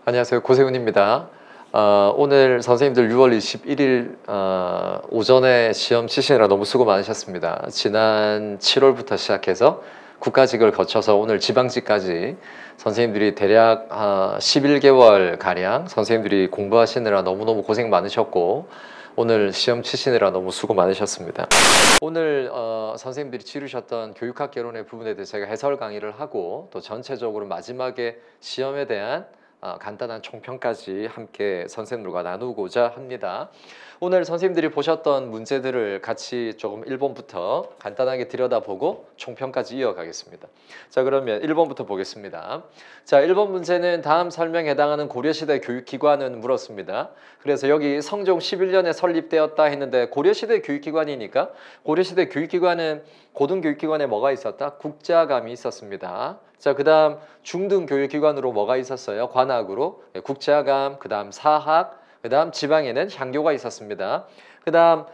안녕하세요. 고세훈입니다. 오늘 선생님들 6월 21일 오전에 시험 치시느라 너무 수고 많으셨습니다. 지난 7월부터 시작해서 국가직을 거쳐서 오늘 지방직까지 선생님들이 대략 11개월 가량 선생님들이 공부하시느라 너무너무 고생 많으셨고 오늘 시험 치시느라 너무 수고 많으셨습니다. 오늘 선생님들이 치르셨던 교육학 개론의 부분에 대해서 제가 해설 강의를 하고 또 전체적으로 마지막에 시험에 대한 간단한 총평까지 함께 선생님들과 나누고자 합니다. 오늘 선생님들이 보셨던 문제들을 같이 조금 1번부터 간단하게 들여다보고 총평까지 이어가겠습니다. 자, 그러면 1번부터 보겠습니다. 자, 1번 문제는 다음 설명에 해당하는 고려시대 교육기관은 물었습니다. 그래서 여기 성종 11년에 설립되었다 했는데 고려시대 교육기관이니까 고려시대 교육기관은 고등교육기관에 뭐가 있었다? 국자감이 있었습니다. 자, 그 다음 중등교육기관으로 뭐가 있었어요? 관악으로 국자감, 그 다음 사학, 그 다음 지방에는 향교가 있었습니다. 그 다음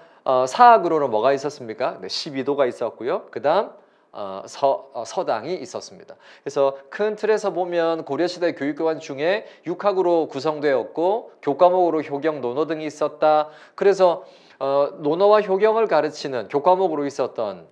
사학으로는 뭐가 있었습니까? 12도가 있었고요. 그 다음 서당이 있었습니다. 그래서 큰 틀에서 보면 고려시대 교육기관 중에 육학으로 구성되었고 교과목으로 효경, 논어 등이 있었다. 그래서 논어와 효경을 가르치는 교과목으로 있었던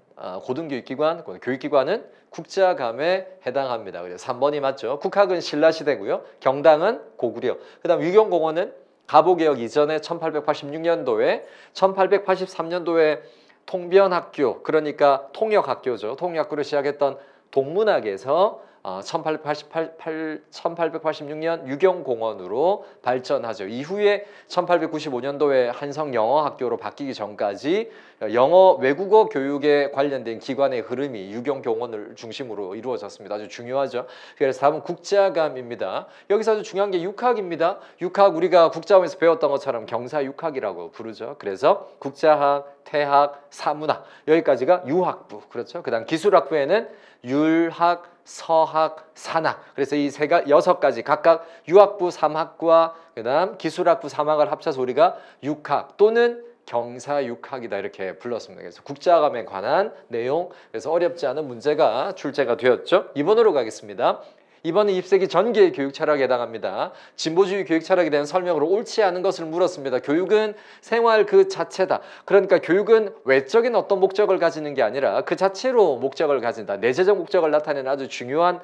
고등교육기관, 교육기관은 국자감에 해당합니다. 그래서 3번이 맞죠. 국학은 신라시대고요. 경당은 고구려. 그 다음 유경공원은 가보개혁 이전에 1886년도에 1883년도에 통변학교, 그러니까 통역학교죠. 통역학교를 시작했던 동문학에서 1886년 유경공원으로 발전하죠. 이후에 1895년도에 한성영어학교로 바뀌기 전까지 영어 외국어 교육에 관련된 기관의 흐름이 유경공원을 중심으로 이루어졌습니다. 아주 중요하죠. 그래서 답은 국자감입니다. 여기서 아주 중요한 게 육학입니다. 육학 우리가 국자원에서 배웠던 것처럼 경사육학이라고 부르죠. 그래서 국자학, 태학, 사문학 여기까지가 유학부. 그렇죠. 그다음 기술학부에는 율학, 서학, 산학. 그래서 이 여섯 가지 각각 유학부 3학과 그다음 기술학부 3학을 합쳐서 우리가 육학 또는 경사육학이다 이렇게 불렀습니다. 그래서 국자감에 관한 내용, 그래서 어렵지 않은 문제가 출제가 되었죠. 2번으로 가겠습니다. 이번은 20세기 전기의 교육 철학에 해당합니다. 진보주의 교육 철학에 대한 설명으로 옳지 않은 것을 물었습니다. 교육은 생활 그 자체다. 그러니까 교육은 외적인 어떤 목적을 가지는 게 아니라 그 자체로 목적을 가진다. 내재적 목적을 나타내는 아주 중요한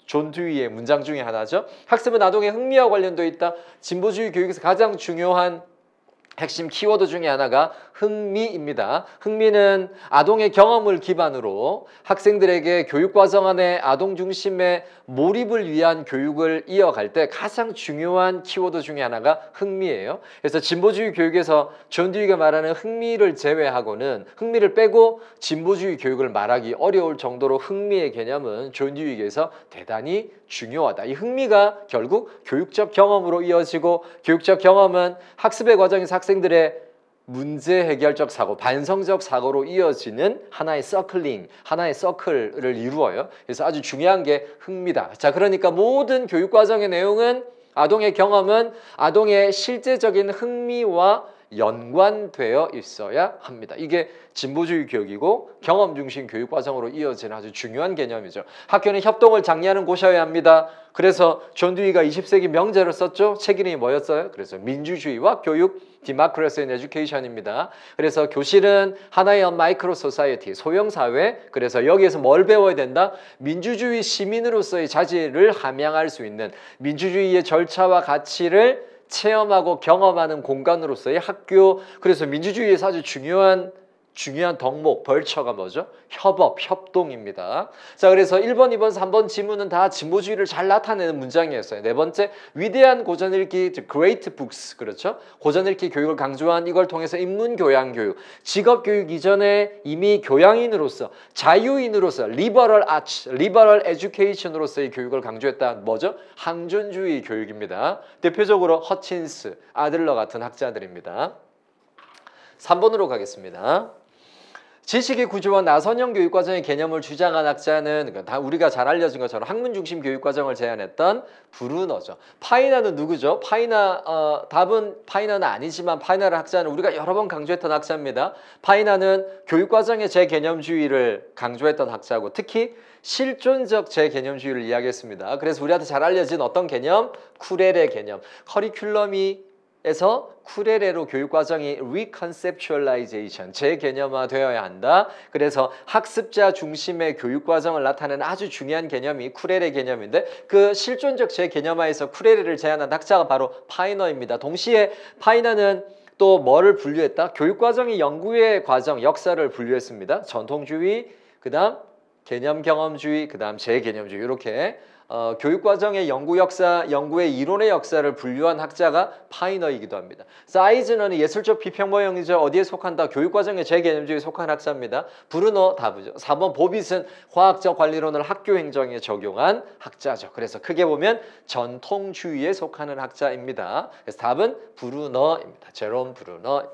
존 듀이의 문장 중에 하나죠. 학습은 아동의 흥미와 관련되어 있다. 진보주의 교육에서 가장 중요한 핵심 키워드 중에 하나가 흥미입니다. 흥미는 아동의 경험을 기반으로 학생들에게 교육과정 안에 아동 중심의 몰입을 위한 교육을 이어갈 때 가장 중요한 키워드 중에 하나가 흥미예요. 그래서 진보주의 교육에서 존 듀이가 말하는 흥미를 제외하고는 흥미를 빼고 진보주의 교육을 말하기 어려울 정도로 흥미의 개념은 존 듀이에게서 대단히 중요하다. 이 흥미가 결국 교육적 경험으로 이어지고 교육적 경험은 학습의 과정에서 학생들의 문제 해결적 사고, 반성적 사고로 이어지는 하나의 서클링, 하나의 서클을 이루어요. 그래서 아주 중요한 게 흥미다. 자, 그러니까 모든 교육 과정의 내용은 아동의 경험은 아동의 실제적인 흥미와 연관되어 있어야 합니다. 이게 진보주의 교육이고 경험 중심 교육 과정으로 이어지는 아주 중요한 개념이죠. 학교는 협동을 장려하는 곳이어야 합니다. 그래서 존 듀이가 20세기 명제를 썼죠. 책 이름이 뭐였어요? 그래서 민주주의와 교육, Democracy and Education입니다. 그래서 교실은 하나의 마이크로 소사이어티, 소형사회. 그래서 여기에서 뭘 배워야 된다? 민주주의 시민으로서의 자질을 함양할 수 있는 민주주의의 절차와 가치를 체험하고 경험하는 공간으로서의 학교. 그래서 민주주의에서 아주 중요한 덕목, 벌처가 뭐죠? 협업, 협동입니다. 자, 그래서 1번, 2번, 3번 지문은 다 진보주의를 잘 나타내는 문장이었어요. 네 번째, 위대한 고전 읽기, Great Books, 그렇죠? 고전 읽기 교육을 강조한 이걸 통해서 인문 교양 교육, 직업 교육 이전에 이미 교양인으로서, 자유인으로서, Liberal Arts, Liberal Education으로서의 교육을 강조했다. 뭐죠? 항존주의 교육입니다. 대표적으로 허친스, 아들러 같은 학자들입니다. 3번으로 가겠습니다. 지식의 구조와 나선형 교육과정의 개념을 주장한 학자는 다 우리가 잘 알려진 것처럼 학문 중심 교육과정을 제안했던 브루너죠. 파이나는 누구죠? 답은 파이나는 아니지만 파이나를 학자는 우리가 여러 번 강조했던 학자입니다. 파이나는 교육과정의 재개념주의를 강조했던 학자고 특히 실존적 재개념주의를 이야기했습니다. 그래서 우리한테 잘 알려진 어떤 개념? 쿠렐의 개념. 커리큘럼에서 쿠렐의 교육과정이 reconceptualization, 재개념화되어야 한다. 그래서 학습자 중심의 교육과정을 나타내는 아주 중요한 개념이 쿠렐의 개념인데 그 실존적 재개념화에서 쿠렐을 제안한 학자가 바로 파이너입니다. 동시에 파이너는 또 뭐를 분류했다? 교육과정이 연구의 과정, 역사를 분류했습니다. 전통주의, 그 다음 개념 경험주의, 그 다음 재개념주의 이렇게 교육과정의 연구 역사, 연구의 이론의 역사를 분류한 학자가 파이너이기도 합니다. 사이즈너는 예술적 비평모형이죠. 어디에 속한다? 교육과정의 재개념주의에 속한 학자입니다. 브루너 답이죠. 4번 보빗은 과학적 관리론을 학교 행정에 적용한 학자죠. 그래서 크게 보면 전통주의에 속하는 학자입니다. 그래서 답은 브루너입니다. 제롬 브루너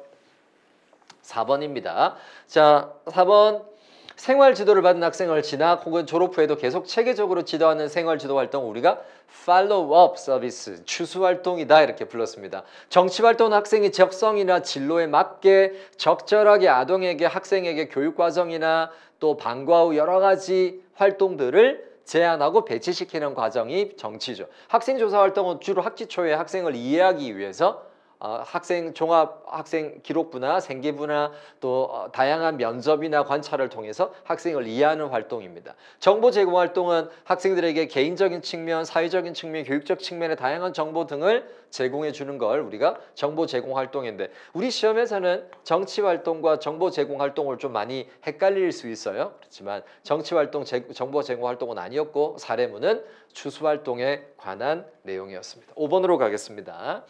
4번입니다. 자, 4번 생활 지도를 받은 학생을 진학 혹은 졸업 후에도 계속 체계적으로 지도하는 생활 지도 활동을 우리가 팔로우업 서비스, 추수 활동이다 이렇게 불렀습니다. 정치 활동은 학생이 적성이나 진로에 맞게 적절하게 아동에게 학생에게 교육 과정이나 또 방과 후 여러 가지 활동들을 제안하고 배치시키는 과정이 정치죠. 학생 조사 활동은 주로 학기 초에 학생을 이해하기 위해서 학생 종합 학생 기록부나 생계부나 또 다양한 면접이나 관찰을 통해서 학생을 이해하는 활동입니다. 정보 제공 활동은 학생들에게 개인적인 측면, 사회적인 측면, 교육적 측면의 다양한 정보 등을 제공해 주는 걸 우리가 정보 제공 활동인데 우리 시험에서는 정치 활동과 정보 제공 활동을 좀 많이 헷갈릴 수 있어요. 그렇지만 정치 활동, 정보 제공 활동은 아니었고 사례문은 추수 활동에 관한 내용이었습니다. 5번으로 가겠습니다.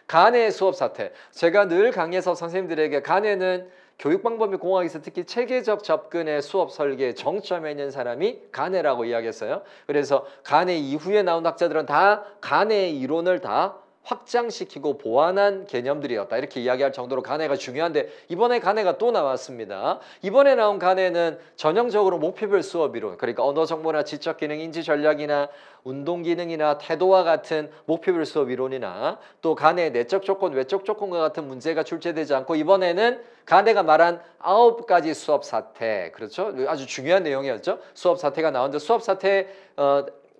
간의 수업 사태. 제가 늘 강의에서 선생님들에게 간에는 교육 방법이 공학에서 특히 체계적 접근의 수업 설계에 정점에 있는 사람이 간해라고 이야기했어요. 그래서 간해 이후에 나온 학자들은 다 간해의 이론을 다 확장시키고 보완한 개념들이었다 이렇게 이야기할 정도로 간해가 중요한데 이번에 간해가 또 나왔습니다. 이번에 나온 간해는 전형적으로 목표별 수업 이론, 그러니까 언어 정보나 지적 기능, 인지 전략이나 운동 기능이나 태도와 같은 목표별 수업 이론이나 또 간해의 내적 조건, 외적 조건과 같은 문제가 출제되지 않고 이번에는 간해가 말한 9가지 수업 사태, 그렇죠? 아주 중요한 내용이었죠. 수업 사태가 나오는데 수업 사태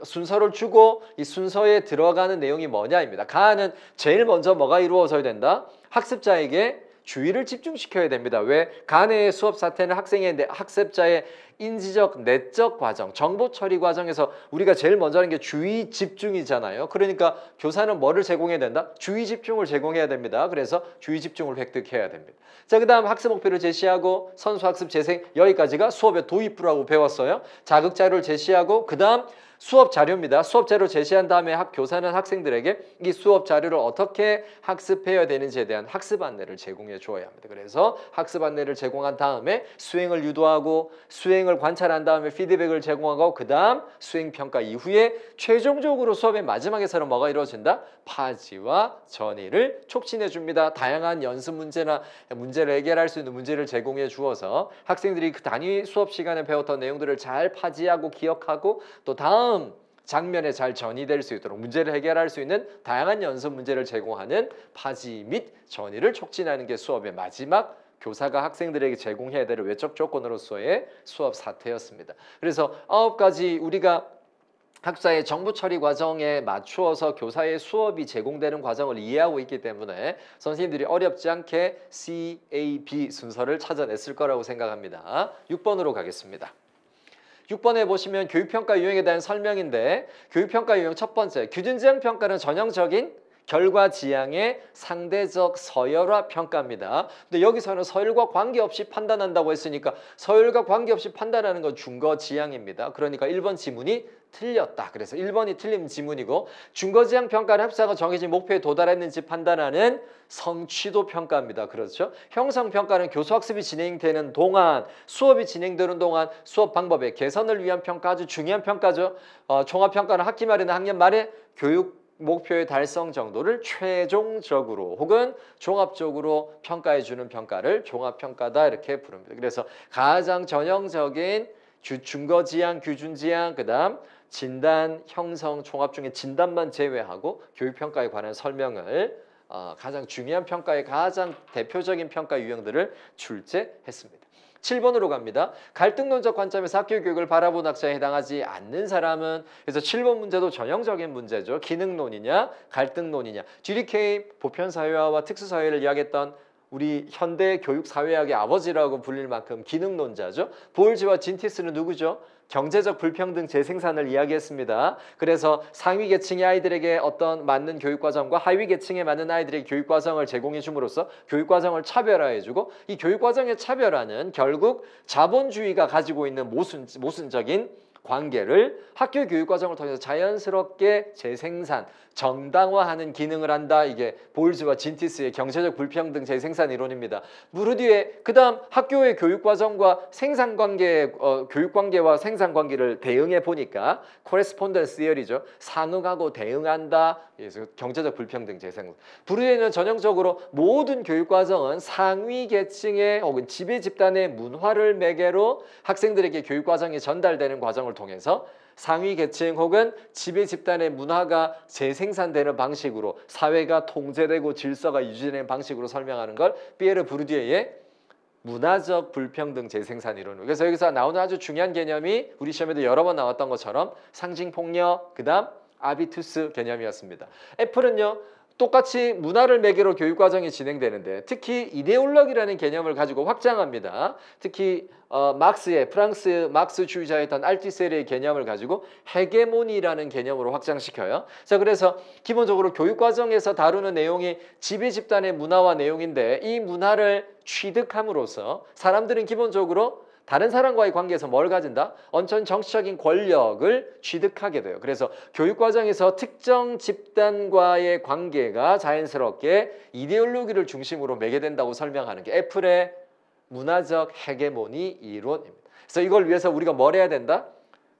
순서를 주고 이 순서에 들어가는 내용이 뭐냐입니다. 가는 제일 먼저 뭐가 이루어져야 된다? 학습자에게 주의를 집중시켜야 됩니다. 왜? 간의 수업 사태는 학습자의 인지적, 내적 과정, 정보 처리 과정에서 우리가 제일 먼저 하는 게 주의 집중이잖아요. 그러니까 교사는 뭐를 제공해야 된다? 주의 집중을 제공해야 됩니다. 그래서 주의 집중을 획득해야 됩니다. 자, 그 다음 학습 목표를 제시하고 선수 학습 재생, 여기까지가 수업의 도입부라고 배웠어요. 자극 자료를 제시하고 그 다음 수업 자료입니다. 수업 자료 제시한 다음에 교사는 학생들에게 이 수업 자료를 어떻게 학습해야 되는지에 대한 학습 안내를 제공해 주어야 합니다. 그래서 학습 안내를 제공한 다음에 수행을 유도하고 수행을 관찰한 다음에 피드백을 제공하고 그 다음 수행평가 이후에 최종적으로 수업의 마지막에서는 뭐가 이루어진다? 파지와 전이를 촉진해 줍니다. 다양한 연습 문제나 문제를 해결할 수 있는 문제를 제공해 주어서 학생들이 그 단위 수업 시간에 배웠던 내용들을 잘 파지하고 기억하고 또 다음 장면에 잘 전이될 수 있도록 문제를 해결할 수 있는 다양한 연습 문제를 제공하는 파지 및 전이를 촉진하는 게 수업의 마지막 교사가 학생들에게 제공해야 될 외적 조건으로서의 수업 사태였습니다. 그래서 9가지 우리가 학자의 정보 처리 과정에 맞추어서 교사의 수업이 제공되는 과정을 이해하고 있기 때문에 선생님들이 어렵지 않게 C, A, B 순서를 찾아냈을 거라고 생각합니다. 6번으로 가겠습니다. 6번에 보시면 교육평가 유형에 대한 설명인데 교육평가 유형 첫 번째, 규준지향 평가는 전형적인 결과 지향의 상대적 서열화 평가입니다. 근데 여기서는 서열과 관계없이 판단한다고 했으니까 서열과 관계없이 판단하는 건 준거 지향입니다. 그러니까 1번 지문이 틀렸다. 그래서 1번이 틀린 지문이고 준거지향 평가는 학사가 정해진 목표에 도달했는지 판단하는 성취도 평가입니다. 그렇죠? 형성평가는 교수학습이 진행되는 동안 수업이 진행되는 동안 수업 방법의 개선을 위한 평가, 아주 중요한 평가죠. 종합평가는 학기 말이나 학년 말에 교육 목표의 달성 정도를 최종적으로 혹은 종합적으로 평가해주는 평가를 종합평가다 이렇게 부릅니다. 그래서 가장 전형적인 준거지향, 규준지향, 그 다음 진단, 형성, 종합 중에 진단만 제외하고 교육평가에 관한 설명을 가장 중요한 평가의 가장 대표적인 평가 유형들을 출제했습니다. 7번으로 갑니다. 갈등론적 관점에서 학교 교육을 바라본 학자에 해당하지 않는 사람은 그래서 7번 문제도 전형적인 문제죠. 기능론이냐 갈등론이냐. GDK 보편사회화와 특수사회를 이야기했던 우리 현대 교육사회학의 아버지라고 불릴 만큼 기능론자죠. 보울즈와 진티스는 누구죠? 경제적 불평등 재생산을 이야기했습니다. 그래서 상위 계층의 아이들에게 어떤 맞는 교육과정과 하위 계층에 맞는 아이들에게 교육과정을 제공해 줌으로써 교육과정을 차별화해주고 이 교육과정의 차별화는 결국 자본주의가 가지고 있는 모순적인 관계를 학교 교육과정을 통해서 자연스럽게 재생산, 정당화하는 기능을 한다. 이게 보일즈와 진티스의 경제적 불평등 재생산 이론입니다. 무르디의 그다음 학교의 교육과정과 생산관계, 교육관계와 생산관계를 대응해 보니까 코레스폰던스 디어리죠. 상응하고 대응한다. 그래서 경제적 불평등 재생산. 부르디에는 전형적으로 모든 교육과정은 상위 계층의 혹은 지배 집단의 문화를 매개로 학생들에게 교육과정이 전달되는 과정을 통해서 상위 계층 혹은 지배 집단의 문화가 재생산되는 방식으로 사회가 통제되고 질서가 유지되는 방식으로 설명하는 걸 피에르 부르디에의 문화적 불평등 재생산 이론으로. 그래서 여기서 나오는 아주 중요한 개념이 우리 시험에도 여러 번 나왔던 것처럼 상징폭력, 그 다음 아비투스 개념이었습니다. 애플은요. 똑같이 문화를 매개로 교육과정이 진행되는데 특히 이데올로기라는 개념을 가지고 확장합니다. 특히 막스의 프랑스 막스주의자였던 알티세르의 개념을 가지고 헤게모니라는 개념으로 확장시켜요. 자, 그래서 기본적으로 교육과정에서 다루는 내용이 지배 집단의 문화와 내용인데 이 문화를 취득함으로써 사람들은 기본적으로 다른 사람과의 관계에서 뭘 가진다? 어떤 정치적인 권력을 취득하게 돼요. 그래서 교육과정에서 특정 집단과의 관계가 자연스럽게 이데올로기를 중심으로 매개된다고 설명하는 게 애플의 문화적 헤게모니 이론입니다. 그래서 이걸 위해서 우리가 뭘 해야 된다?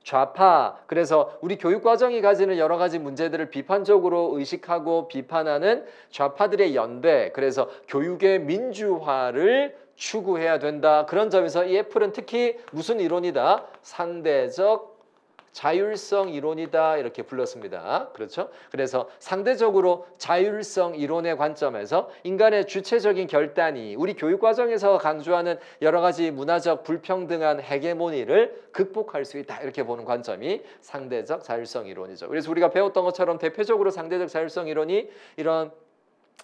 좌파, 그래서 우리 교육과정이 가지는 여러 가지 문제들을 비판적으로 의식하고 비판하는 좌파들의 연대, 그래서 교육의 민주화를 추구해야 된다. 그런 점에서 이 애플은 특히 무슨 이론이다? 상대적 자율성 이론이다 이렇게 불렀습니다. 그렇죠? 그래서 상대적으로 자율성 이론의 관점에서 인간의 주체적인 결단이 우리 교육과정에서 강조하는 여러 가지 문화적 불평등한 헤게모니를 극복할 수 있다 이렇게 보는 관점이 상대적 자율성 이론이죠. 그래서 우리가 배웠던 것처럼 대표적으로 상대적 자율성 이론이 이런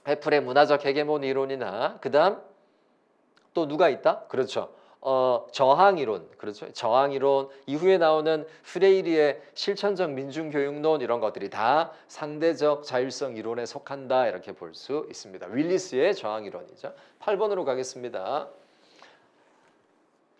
애플의 문화적 헤게모니 이론이나 그 다음 또 누가 있다? 그렇죠. 저항이론, 그렇죠. 저항이론 이후에 나오는 프레이리의 실천적 민중교육론 이런 것들이 다 상대적 자율성 이론에 속한다 이렇게 볼 수 있습니다. 윌리스의 저항이론이죠. 8번으로 가겠습니다.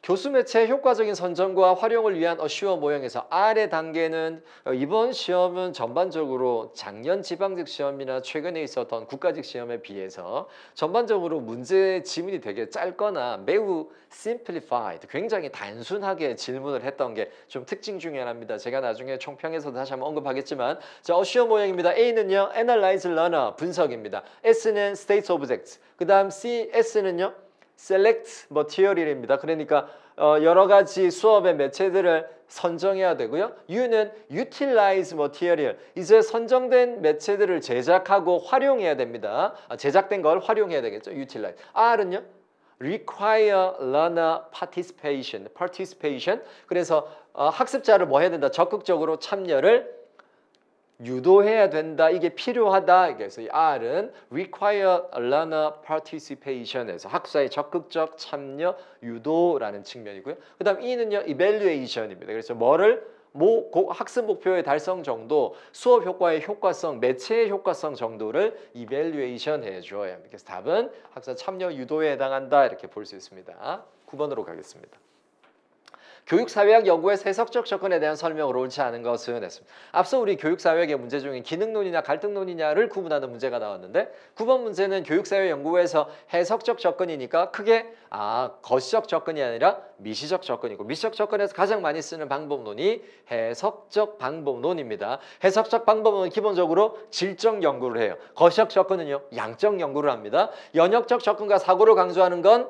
교수 매체의 효과적인 선정과 활용을 위한 어시어 모형에서 R의 단계는 이번 시험은 전반적으로 작년 지방직 시험이나 최근에 있었던 국가직 시험에 비해서 전반적으로 문제 지문이 되게 짧거나 매우 simplified, 굉장히 단순하게 질문을 했던 게 좀 특징 중에 하나입니다. 제가 나중에 총평에서 다시 한번 언급하겠지만 자, 어시어 모형입니다. A는요, analyze, learner, 분석입니다. S는 state objects, 그 다음 S는요, select material입니다. 그러니까 여러 가지 수업의 매체들을 선정해야 되고요. U는 utilize material, 이제 선정된 매체들을 제작하고 활용해야 됩니다. 제작된 걸 활용해야 되겠죠. utilize. R은요, require learner participation. 그래서 학습자를 뭐 해야 된다? 적극적으로 참여를 유도해야 된다. 이게 필요하다. 그래서 이 R은 require learner participation에서 학습자의 적극적 참여 유도라는 측면이고요. 그 다음 E는요, evaluation입니다. 그래서 뭐를 학습 목표의 달성 정도, 수업 효과의 효과성, 매체의 효과성 정도를 evaluation 해줘야 합니다. 그래서 답은 학습자 참여 유도에 해당한다. 이렇게 볼 수 있습니다. 9번으로 가겠습니다. 교육사회학 연구의 세석적 접근에 대한 설명으로 옳지 않은 것은 했습니다. 앞서 우리 교육사회학의 문제 중에 기능론이냐 갈등론이냐를 구분하는 문제가 나왔는데 9번 문제는 교육사회 연구에서 해석적 접근이니까 크게 거시적 접근이 아니라 미시적 접근이고 미시적 접근에서 가장 많이 쓰는 방법론이 해석적 방법론입니다. 해석적 방법론은 기본적으로 질적 연구를 해요. 거시적 접근은요, 양적 연구를 합니다. 연역적 접근과 사고를 강조하는 건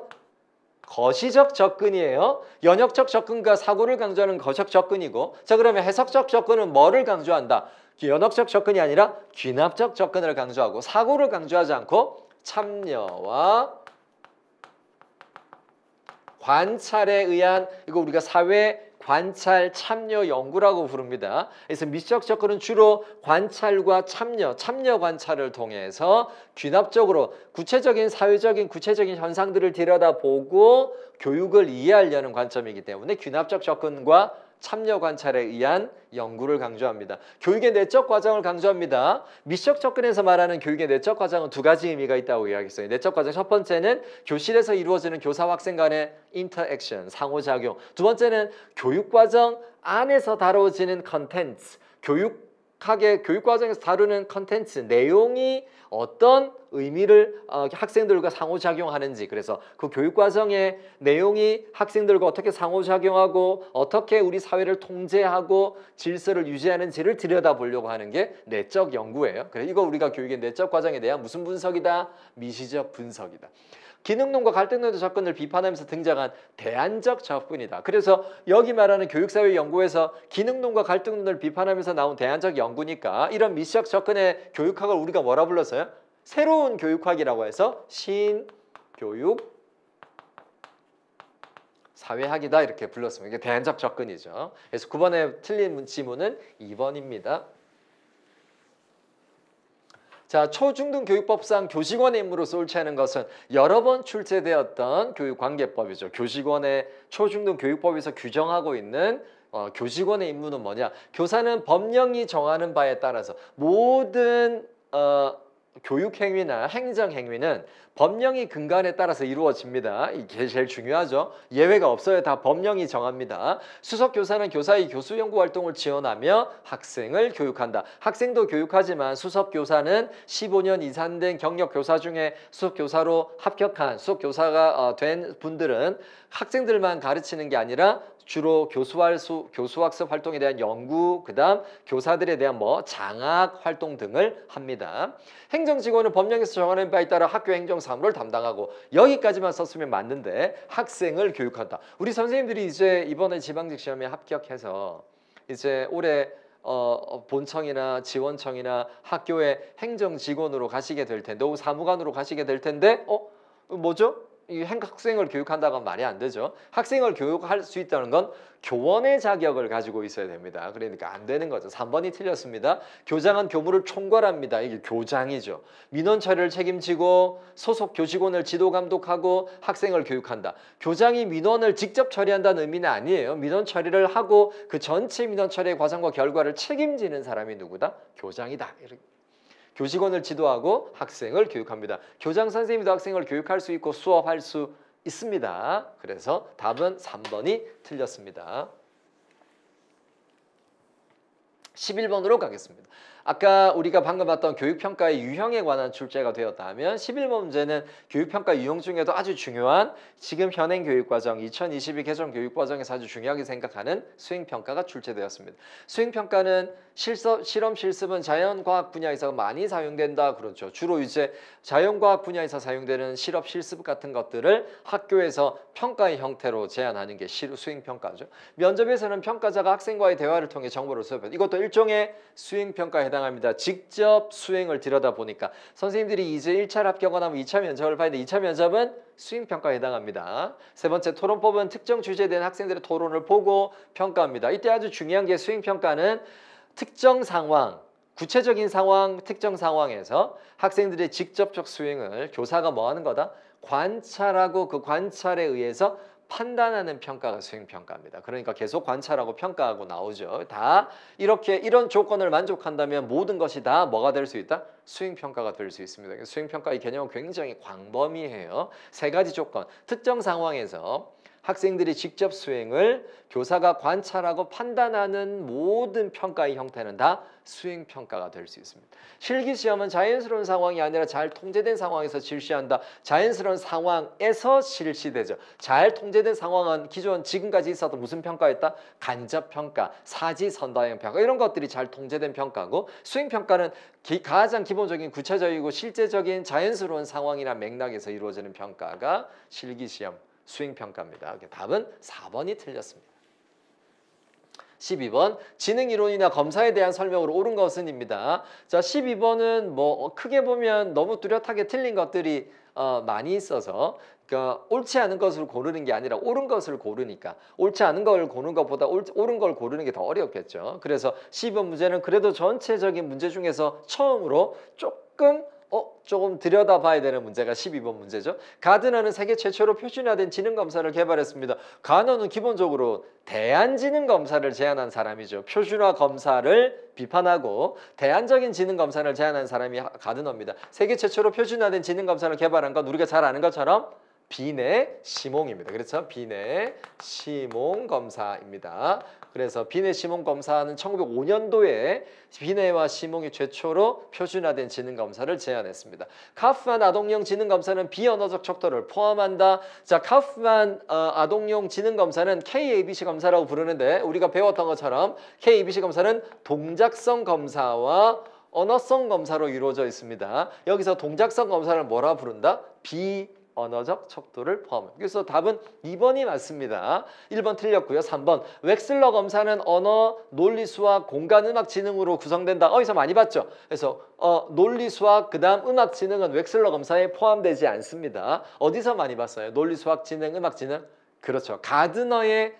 거시적 접근이에요. 연역적 접근과 사고를 강조하는 거시적 접근이고, 자, 그러면 해석적 접근은 뭐를 강조한다? 연역적 접근이 아니라 귀납적 접근을 강조하고 사고를 강조하지 않고 참여와 관찰에 의한 이거 우리가 사회 관찰 참여 연구라고 부릅니다. 그래서 미시적 접근은 주로 관찰과 참여 관찰을 통해서 귀납적으로 구체적인 사회적인 구체적인 현상들을 들여다보고 교육을 이해하려는 관점이기 때문에 귀납적 접근과 참여 관찰에 의한 연구를 강조합니다. 교육의 내적 과정을 강조합니다. 미시적 접근에서 말하는 교육의 내적 과정은 두 가지 의미가 있다고 이야기했어요. 내적 과정 첫 번째는 교실에서 이루어지는 교사와 학생 간의 인터액션, 상호작용. 두 번째는 교육 과정 안에서 다뤄지는 컨텐츠, 교육 과정에서 다루는 컨텐츠, 내용이 어떤 의미를 학생들과 상호작용하는지, 그래서 그 교육 과정의 내용이 학생들과 어떻게 상호작용하고 어떻게 우리 사회를 통제하고 질서를 유지하는지를 들여다보려고 하는 게 내적 연구예요. 그래서 이거 우리가 교육의 내적 과정에 대한 무슨 분석이다? 미시적 분석이다. 기능론과 갈등론의 접근을 비판하면서 등장한 대안적 접근이다. 그래서 여기 말하는 교육사회 연구에서 기능론과 갈등론을 비판하면서 나온 대안적 연구니까 이런 미시적 접근의 교육학을 우리가 뭐라 불렀어요? 새로운 교육학이라고 해서 신교육 사회학이다 이렇게 불렀습니다. 이게 대안적 접근이죠. 그래서 9번에 틀린 지문은 2번입니다. 자, 초중등 교육법상 교직원의 임무로서 옳지 않은 것은 여러 번 출제되었던 교육관계법이죠. 교직원의 초중등 교육법에서 규정하고 있는 교직원의 임무는 뭐냐? 교사는 법령이 정하는 바에 따라서 모든 교육행위나 행정행위는 법령이 근간에 따라서 이루어집니다. 이게 제일 중요하죠. 예외가 없어요. 다 법령이 정합니다. 수석교사는 교사의 교수연구활동을 지원하며 학생을 교육한다. 학생도 교육하지만 수석교사는 15년 이상 된 경력교사 중에 수석교사로 합격한 수석교사가 된 분들은 학생들만 가르치는 게 아니라 주로 교수학습 활동에 대한 연구, 그다음 교사들에 대한 장학 활동 등을 합니다. 행정직원은 법령에서 정하는 바에 따라 학교 행정 사무를 담당하고 여기까지만 썼으면 맞는데 학생을 교육한다. 우리 선생님들이 이제 이번에 지방직 시험에 합격해서 이제 올해 본청이나 지원청이나 학교의 행정직원으로 가시게 될 텐데, 사무관으로 가시게 될 텐데, 뭐죠? 이 학생을 교육한다고 하면 말이 안 되죠. 학생을 교육할 수 있다는 건 교원의 자격을 가지고 있어야 됩니다. 그러니까 안 되는 거죠. 3번이 틀렸습니다. 교장은 교무를 총괄합니다. 이게 교장이죠. 민원 처리를 책임지고 소속 교직원을 지도 감독하고 학생을 교육한다. 교장이 민원을 직접 처리한다는 의미는 아니에요. 민원 처리를 하고 그 전체 민원 처리의 과정과 결과를 책임지는 사람이 누구다? 교장이다. 교직원을 지도하고 학생을 교육합니다. 교장 선생님도 학생을 교육할 수 있고 수업할 수 있습니다. 그래서 답은 3번이 틀렸습니다. 11번으로 가겠습니다. 아까 우리가 방금 봤던 교육평가의 유형에 관한 출제가 되었다면 11번 문제는 교육평가 유형 중에도 아주 중요한 지금 현행 교육과정 2022 개정 교육과정에서 아주 중요하게 생각하는 수행평가가 출제되었습니다. 수행평가는 실험 실습은 자연과학 분야에서 많이 사용된다 그렇죠. 주로 이제 자연과학 분야에서 사용되는 실험 실습 같은 것들을 학교에서 평가의 형태로 제안하는 게 수행평가죠. 면접에서는 평가자가 학생과의 대화를 통해 정보를 수업합니다. 이것도 일종의 수행평가에 해당합니다. 직접 수행을 들여다보니까 선생님들이 이제 1차를 합격을 하면 2차 면접을 봐야 돼. 2차 면접은 수행평가에 해당합니다. 세 번째 토론법은 특정 주제에 대한 학생들의 토론을 보고 평가합니다. 이때 아주 중요한 게 수행평가는 특정 상황, 구체적인 상황, 특정 상황에서 학생들의 직접적 수행을 교사가 뭐 하는 거다? 관찰하고 그 관찰에 의해서 판단하는 평가가 수행평가입니다. 그러니까 계속 관찰하고 평가하고 나오죠. 다 이렇게 이런 조건을 만족한다면 모든 것이 다 뭐가 될 수 있다? 수행평가가 될 수 있습니다. 수행평가의 개념은 굉장히 광범위해요. 세 가지 조건, 특정 상황에서 학생들이 직접 수행을 교사가 관찰하고 판단하는 모든 평가의 형태는 다 수행평가가 될 수 있습니다. 실기시험은 자연스러운 상황이 아니라 잘 통제된 상황에서 실시한다. 자연스러운 상황에서 실시되죠. 잘 통제된 상황은 기존 지금까지 있었던 무슨 평가였다? 간접평가, 사지선다형 평가 이런 것들이 잘 통제된 평가고 수행평가는 가장 기본적인 구체적이고 실제적인 자연스러운 상황이나 맥락에서 이루어지는 평가가 실기시험 수행평가입니다. 답은 4번이 틀렸습니다. 12번 지능이론이나 검사에 대한 설명으로 옳은 것은입니다. 자, 12번은 크게 보면 너무 뚜렷하게 틀린 것들이 많이 있어서 그러니까 옳지 않은 것을 고르는 게 아니라 옳은 것을 고르니까 옳지 않은 걸 고르는 것보다 옳은 걸 고르는 게 더 어렵겠죠. 그래서 12번 문제는 그래도 전체적인 문제 중에서 처음으로 조금 들여다봐야 되는 문제가 12번 문제죠. 가드너는 세계 최초로 표준화된 지능검사를 개발했습니다. 가드너는 기본적으로 대안지능검사를 제안한 사람이죠. 표준화 검사를 비판하고 대안적인 지능검사를 제안한 사람이 가드너입니다. 세계 최초로 표준화된 지능검사를 개발한 건 우리가 잘 아는 것처럼 비내 시몽입니다. 그렇죠? 비내 시몽 검사입니다. 그래서 비내 시몽 검사는 1905년도에 비내와 시몽이 최초로 표준화된 지능 검사를 제안했습니다. 카프만 아동용 지능 검사는 비언어적 척도를 포함한다. 자, 카프만 아동용 지능 검사는 KABC 검사라고 부르는데 우리가 배웠던 것처럼 KABC 검사는 동작성 검사와 언어성 검사로 이루어져 있습니다. 여기서 동작성 검사를 뭐라 부른다? 언어적 척도를 포함합니다. 그래서 답은 2번이 맞습니다. 1번 틀렸고요. 3번 웩슬러 검사는 언어, 논리, 수학, 공간, 음악, 지능으로 구성된다. 어디서 많이 봤죠? 그래서 논리, 수학, 그다음 음악, 지능은 웩슬러 검사에 포함되지 않습니다. 어디서 많이 봤어요? 논리, 수학, 지능, 음악, 지능? 그렇죠. 가드너의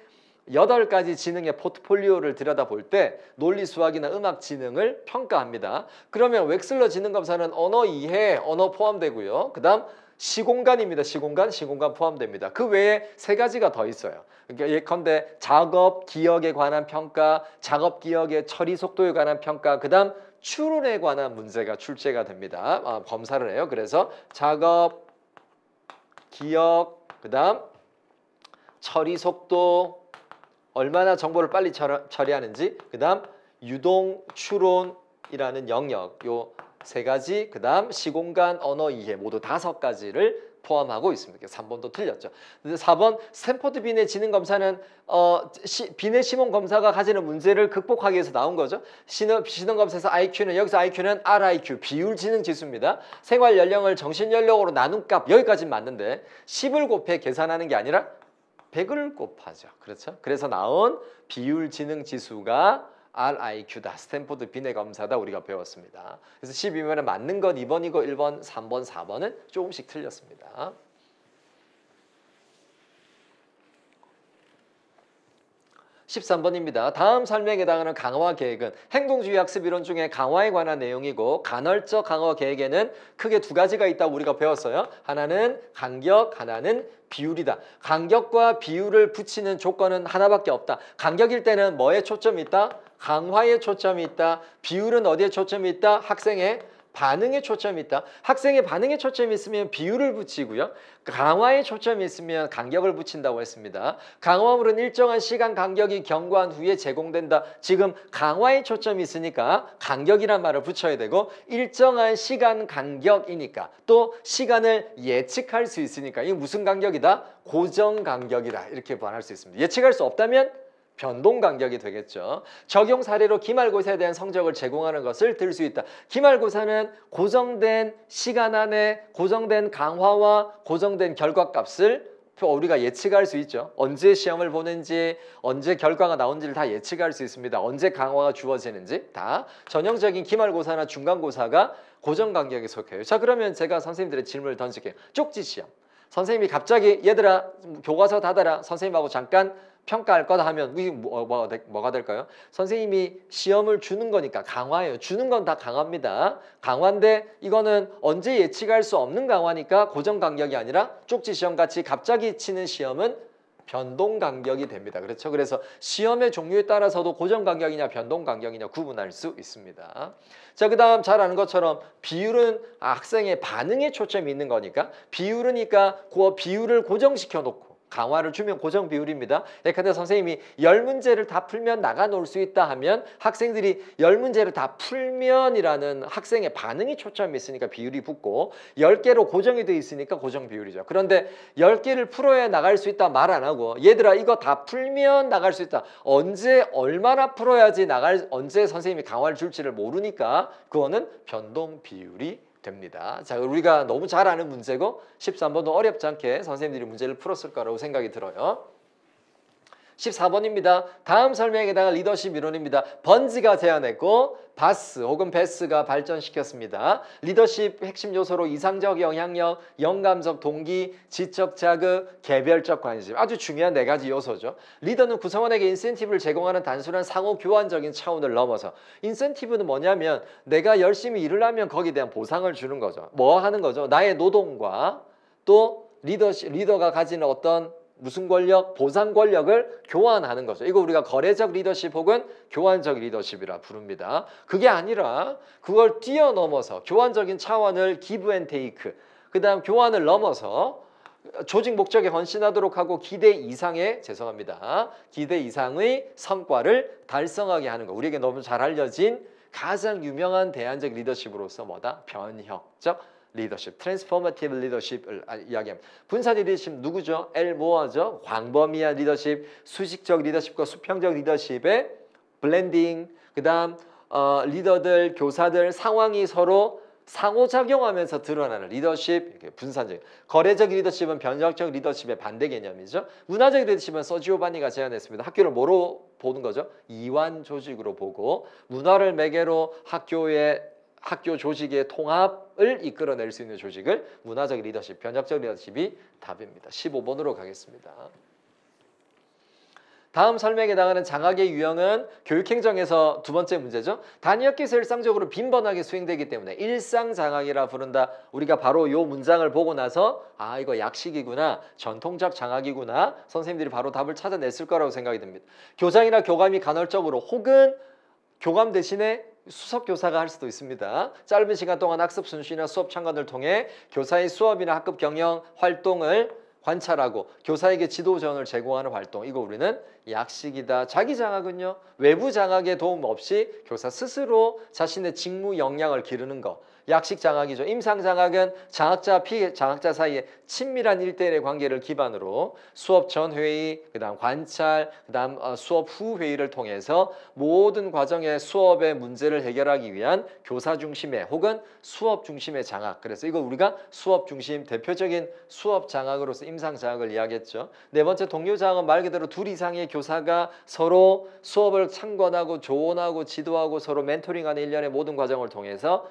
8가지 지능의 포트폴리오를 들여다볼 때 논리, 수학이나 음악, 지능을 평가합니다. 그러면 웩슬러 지능검사는 언어 이해, 언어 포함되고요. 그다음 시공간입니다. 시공간 포함됩니다. 그 외에 3가지가 더 있어요. 그러니까 예컨대 작업 기억에 관한 평가, 작업 기억의 처리 속도에 관한 평가, 그다음 추론에 관한 문제가 출제가 됩니다. 검사를 해요. 그래서 작업, 기억, 그다음 처리 속도, 얼마나 정보를 빨리 처리하는지, 그다음 유동, 추론이라는 영역, 요 3가지, 그 다음 시공간, 언어 이해 모두 5가지를 포함하고 있습니다. 3번도 틀렸죠. 4번 스탠포드 비내 지능검사는 비내 시몽 검사가 가지는 문제를 극복하기 위해서 나온 거죠. 지능검사에서 IQ는 여기서 IQ는 RIQ 비율 지능 지수입니다. 생활 연령을 정신 연령으로 나눈 값 여기까지는 맞는데 10을 곱해 계산하는 게 아니라 100을 곱하죠. 그렇죠? 그래서 나온 비율 지능 지수가 RIQ다. 스탠포드 비내 검사다. 우리가 배웠습니다. 그래서 12번에 맞는 건 2번이고 1번, 3번, 4번은 조금씩 틀렸습니다. 13번입니다. 다음 설명에 해당하는 강화 계획은 행동주의 학습 이론 중에 강화에 관한 내용이고 간헐적 강화 계획에는 크게 2가지가 있다고 우리가 배웠어요. 하나는 간격, 하나는 비율이다. 간격과 비율을 붙이는 조건은 하나밖에 없다. 간격일 때는 뭐에 초점이 있다? 강화에 초점이 있다. 비율은 어디에 초점이 있다? 학생의 반응에 초점이 있다. 학생의 반응에 초점이 있으면 비율을 붙이고요. 강화에 초점이 있으면 간격을 붙인다고 했습니다. 강화물은 일정한 시간 간격이 경과한 후에 제공된다. 지금 강화에 초점이 있으니까 간격이란 말을 붙여야 되고 일정한 시간 간격이니까 또 시간을 예측할 수 있으니까 이게 무슨 간격이다? 고정 간격이다. 이렇게 말할 수 있습니다. 예측할 수 없다면 변동 간격이 되겠죠. 적용 사례로 기말고사에 대한 성적을 제공하는 것을 들 수 있다. 기말고사는 고정된 시간 안에 고정된 강화와 고정된 결과값을 우리가 예측할 수 있죠. 언제 시험을 보는지, 언제 결과가 나온지를 다 예측할 수 있습니다. 언제 강화가 주어지는지 다. 전형적인 기말고사나 중간고사가 고정 간격에 속해요. 자, 그러면 제가 선생님들의 질문을 던질게요. 쪽지 시험. 선생님이 갑자기 얘들아 교과서 닫아라. 선생님하고 잠깐 평가할 거다 하면 이게 뭐가 될까요? 선생님이 시험을 주는 거니까 강화예요. 주는 건 다 강화입니다. 강화인데 이거는 언제 예측할 수 없는 강화니까 고정 간격이 아니라 쪽지 시험 같이 갑자기 치는 시험은 변동 간격이 됩니다. 그렇죠? 그래서 시험의 종류에 따라서도 고정 간격이냐 변동 간격이냐 구분할 수 있습니다. 자, 그다음 잘 아는 것처럼 비율은 학생의 반응에 초점이 있는 거니까 비율이니까 그 비율을 고정시켜 놓고 강화를 주면 고정 비율입니다. 예컨대 선생님이 10문제를 다 풀면 나가 놀 수 있다 하면 학생들이 10문제를 다 풀면이라는 학생의 반응이 초점이 있으니까 비율이 붙고 10개로 고정이 돼 있으니까 고정 비율이죠. 그런데 10개를 풀어야 나갈 수 있다 말 안 하고 얘들아 이거 다 풀면 나갈 수 있다. 언제 얼마나 풀어야지 언제 선생님이 강화를 줄지를 모르니까 그거는 변동 비율이 됩니다. 자, 우리가 너무 잘 아는 문제고 13번도 어렵지 않게 선생님들이 문제를 풀었을 거라고 생각이 들어요. 14번입니다. 다음 설명에 해당할 리더십 이론입니다. 번즈가 제안했고 바스 혹은 베스가 발전시켰습니다. 리더십 핵심 요소로 이상적 영향력, 영감적 동기, 지적 자극, 개별적 관심. 아주 중요한 네 가지 요소죠. 리더는 구성원에게 인센티브를 제공하는 단순한 상호 교환적인 차원을 넘어서 인센티브는 뭐냐면 내가 열심히 일을 하면 거기에 대한 보상을 주는 거죠. 뭐 하는 거죠? 나의 노동과 또 리더가 가지는 어떤 무슨 권력? 보상 권력을 교환하는 거죠. 이거 우리가 거래적 리더십 혹은 교환적 리더십이라 부릅니다. 그게 아니라 그걸 뛰어넘어서 교환적인 차원을 give and take, 그 다음 교환을 넘어서 조직 목적에 헌신하도록 하고 기대 이상의 성과를 달성하게 하는 거. 우리에게 너무 잘 알려진 가장 유명한 대안적 리더십으로서 뭐다? 변혁적 리더십, 트랜스포머티브 리더십을 이야기합니다. 분산 리더십 누구죠? L 모어죠. 광범위한 리더십, 수직적 리더십과 수평적 리더십의 블렌딩. 그다음 리더들, 교사들 상황이 서로 상호작용하면서 드러나는 리더십, 이렇게 분산적. 거래적 리더십은 변혁적 리더십의 반대 개념이죠. 문화적 리더십은 서지오바니가 제안했습니다. 학교를 뭐로 보는 거죠? 이완 조직으로 보고 문화를 매개로 학교 조직의 통합을 이끌어낼 수 있는 조직을 문화적 리더십, 변혁적 리더십이 답입니다. 15번으로 가겠습니다. 다음 설명에 해당하는 장학의 유형은 교육행정에서 두 번째 문제죠. 단위학교에서 일상적으로 빈번하게 수행되기 때문에 일상장학이라 부른다. 우리가 바로 이 문장을 보고 나서 아 이거 약식이구나, 전통적 장학이구나, 선생님들이 바로 답을 찾아냈을 거라고 생각이 듭니다. 교장이나 교감이 간헐적으로 혹은 교감 대신에 수석 교사가 할 수도 있습니다. 짧은 시간 동안 학습 순수나 수업 참관을 통해 교사의 수업이나 학급 경영 활동을 관찰하고 교사에게 지도 지원을 제공하는 활동. 이거 우리는 약식이다. 자기 장학은요. 외부 장학의 도움 없이 교사 스스로 자신의 직무 역량을 기르는 거. 약식 장학이죠. 임상 장학은 장학자, 피장학자 사이에 친밀한 1대1의 관계를 기반으로 수업 전 회의, 그다음 관찰, 그다음 수업 후 회의를 통해서 모든 과정의 수업의 문제를 해결하기 위한 교사 중심의 혹은 수업 중심의 장학. 그래서 이거 우리가 수업 중심 대표적인 수업 장학으로서 임상 장학을 이야기했죠. 네 번째 동료 장학은 말 그대로 둘 이상의 교사가 서로 수업을 참관하고 조언하고 지도하고 서로 멘토링하는 일련의 모든 과정을 통해서